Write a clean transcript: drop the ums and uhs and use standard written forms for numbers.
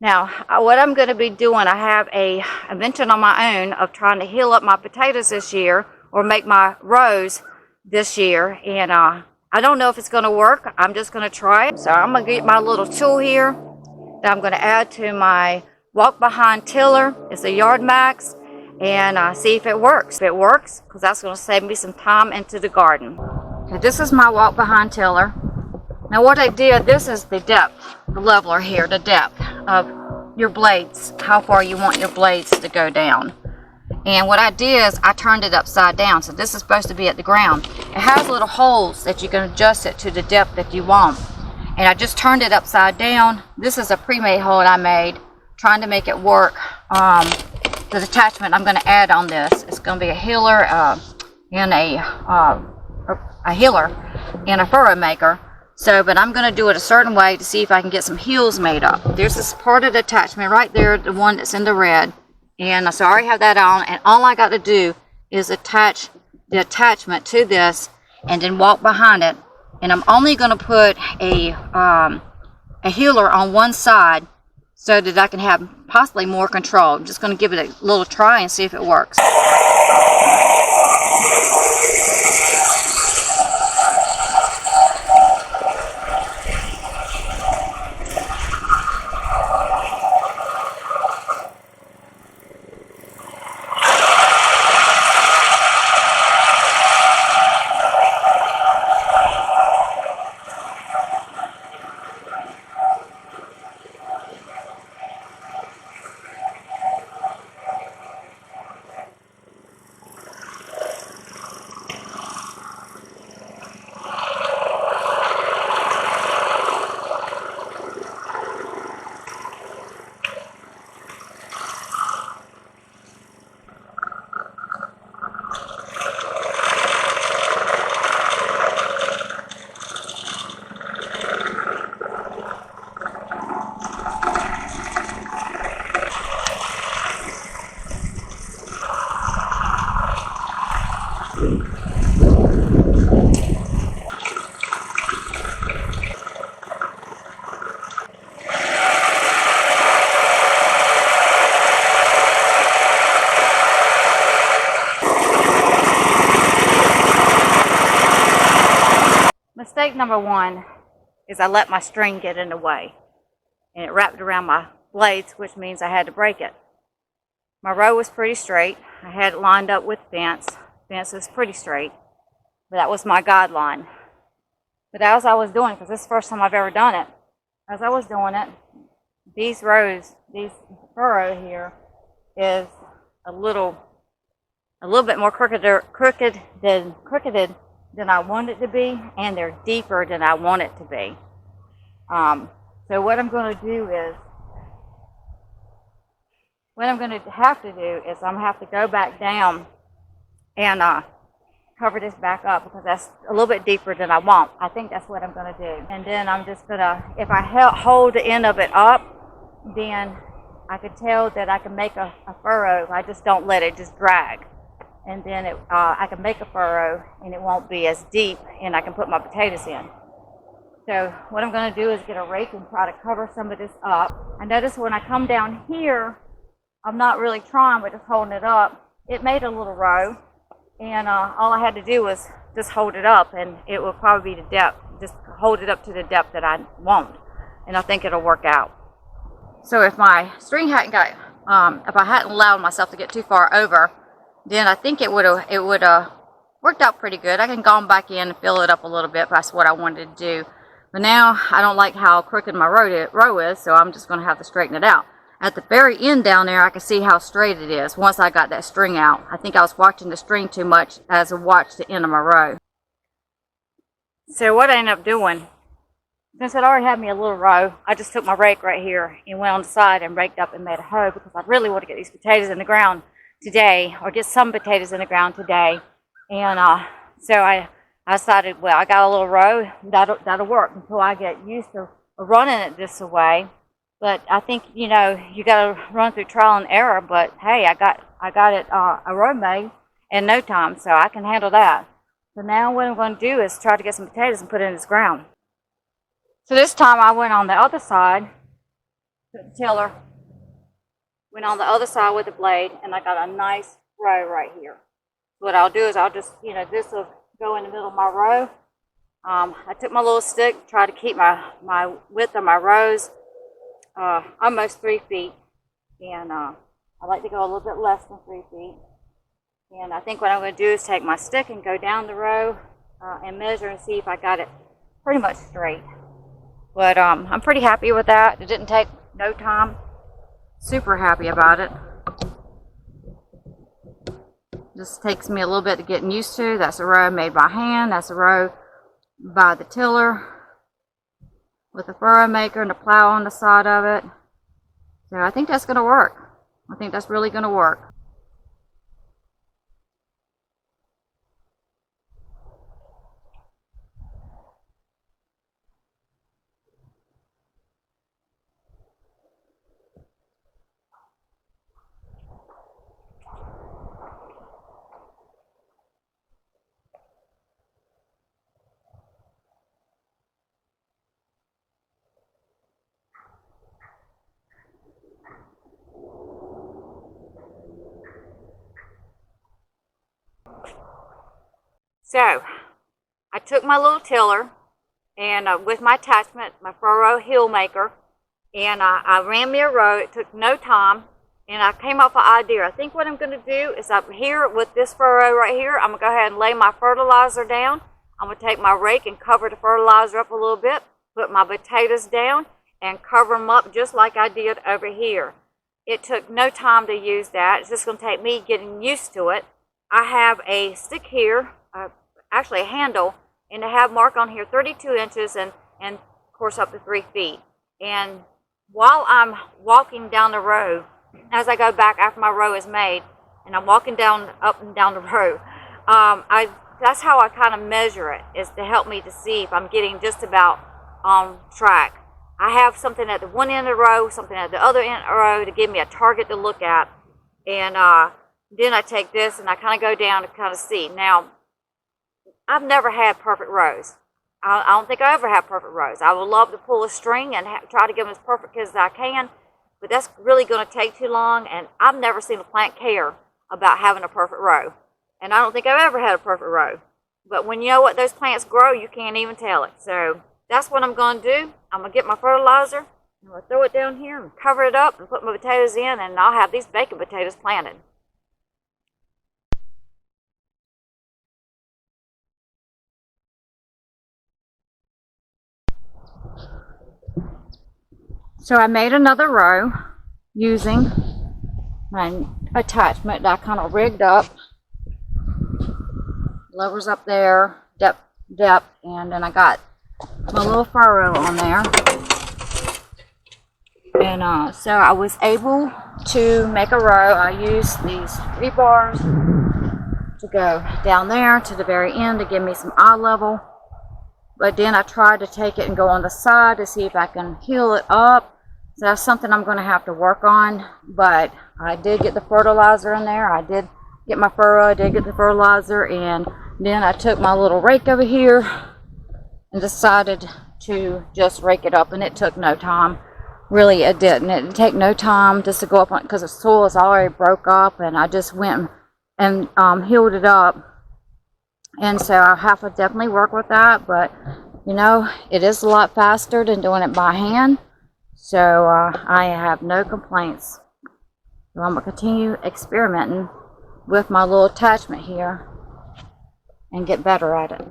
Now, what I'm going to be doing, I have a invention on my own of trying to heal up my potatoes this year, or make my rows this year, and I don't know if it's going to work. I'm just going to try it. So I'm going to get my little tool here that I'm going to add to my walk behind tiller. It's a Yard Max, and see if it works. If it works, because that's going to save me some time into the garden. Okay, this is my walk behind tiller. Now what I did, this is the depth, the leveler here, the depth of your blades, how far you want your blades to go down. And what I did is I turned it upside down, so this is supposed to be at the ground. It has little holes that you can adjust it to the depth that you want. And I just turned it upside down. This is a pre-made hole I made, trying to make it work. The attachment I'm going to add on this, it's going to be a healer and a healer and a furrow maker. So, but I'm going to do it a certain way to see if I can get some heels made up. There's this part of the attachment right there, the one that's in the red. And so I already have that on, and all I got to do is attach the attachment to this and then walk behind it. And I'm only going to put a healer on one side so that I can have possibly more control. I'm just going to give it a little try and see if it works. Mistake number one is I let my string get in the way, and it wrapped around my blades, which means I had to break it. My row was pretty straight. I had it lined up with fence. Fence is pretty straight, but that was my guideline. But as I was doing it, because this is the first time I've ever done it, as I was doing it, these rows, these furrow here is a little bit more crooked than I want it to be, and they're deeper than I want it to be. So what I'm going to do is, what I'm going to have to do is I'm going to have to go back down and cover this back up, because that's a little bit deeper than I want. I think that's what I'm going to do. And then I'm just going to, if I hold the end of it up, then I can tell that I can make a furrow. I just don't let it just drag. And then I can make a furrow, and it won't be as deep, and I can put my potatoes in. So what I'm going to do is get a rake and try to cover some of this up. I notice when I come down here, I'm not really trying, but just holding it up. It made a little row, and all I had to do was just hold it up, and it will probably be the depth. Just hold it up to the depth that I want, and I think it'll work out. So if my string hadn't got, if I hadn't allowed myself to get too far over, then I think it would have worked out pretty good. I can go back in and fill it up a little bit. That's what I wanted to do. But now I don't like how crooked my row is, so I'm just going to have to straighten it out. At the very end down there, I can see how straight it is once I got that string out. I think I was watching the string too much as I watched the end of my row. So what I ended up doing, since it already had me a little row, I just took my rake right here and went on the side and raked up and made a hoe, because I really want to get these potatoes in the ground today, or get some potatoes in the ground today. And so I decided, well, I got a little row, that'll work until I get used to running it this way. But I think, you know, you got to run through trial and error. But hey, I got it a row made in no time, so I can handle that. So now what I'm going to do is try to get some potatoes and put it in this ground. So this time I went on the other side took the tiller, went on the other side with the blade, and I got a nice row right here. What I'll do is I'll just, this will go in the middle of my row. I took my little stick, tried to keep my width of my rows almost 3 feet, and I like to go a little bit less than 3 feet. And I think what I'm going to do is take my stick and go down the row and measure and see if I got it pretty much straight. But I'm pretty happy with that. It didn't take no time. Super happy about it. Just takes me a little bit to get used to. That's a row made by hand. That's a row by the tiller with a furrow maker and a plow on the side of it. So I think that's going to work. I think that's really going to work. So, I took my little tiller and with my attachment, my furrow heel maker, and I ran me a row. It took no time, and I came up with an idea. I think what I'm going to do is up here with this furrow right here, I'm going to go ahead and lay my fertilizer down. I'm going to take my rake and cover the fertilizer up a little bit, put my potatoes down, and cover them up just like I did over here. It took no time to use that. It's just going to take me getting used to it. I have a stick here, actually a handle, and I have mark on here 32 inches and of course up to 3 feet. And while I'm walking down the row, as I go back after my row is made, and I'm walking up and down the row, that's how I kind of measure it, is to help me to see if I'm getting just about on track. I have something at the one end of the row, something at the other end of the row to give me a target to look at. And then I take this and I kind of go down to kind of see. Now, I've never had perfect rows. I don't think I ever have perfect rows. I would love to pull a string and try to get them as perfect as I can, but that's really going to take too long, and I've never seen a plant care about having a perfect row. And I don't think I've ever had a perfect row. But when you know what those plants grow, you can't even tell it. So that's what I'm going to do. I'm going to get my fertilizer, and I'm going to throw it down here and cover it up and put my potatoes in, and I'll have these bacon potatoes planted. So I made another row using my attachment that I kind of rigged up. Levers up there, depth, and then I got my little furrow on there. And so I was able to make a row. I used these rebars to go down there to the very end to give me some eye level. But then I tried to take it and go on the side to see if I can heel it up. So that's something I'm going to have to work on. But I did get the fertilizer in there. I did get my furrow. I did get the fertilizer. And then I took my little rake over here and decided to just rake it up. And it took no time. Really, it didn't. It didn't take no time just to go up on it because the soil is already broke up. And I just went and healed it up. And so I have to definitely work with that, but you know, it is a lot faster than doing it by hand. So I have no complaints. So I'm going to continue experimenting with my little attachment here and get better at it.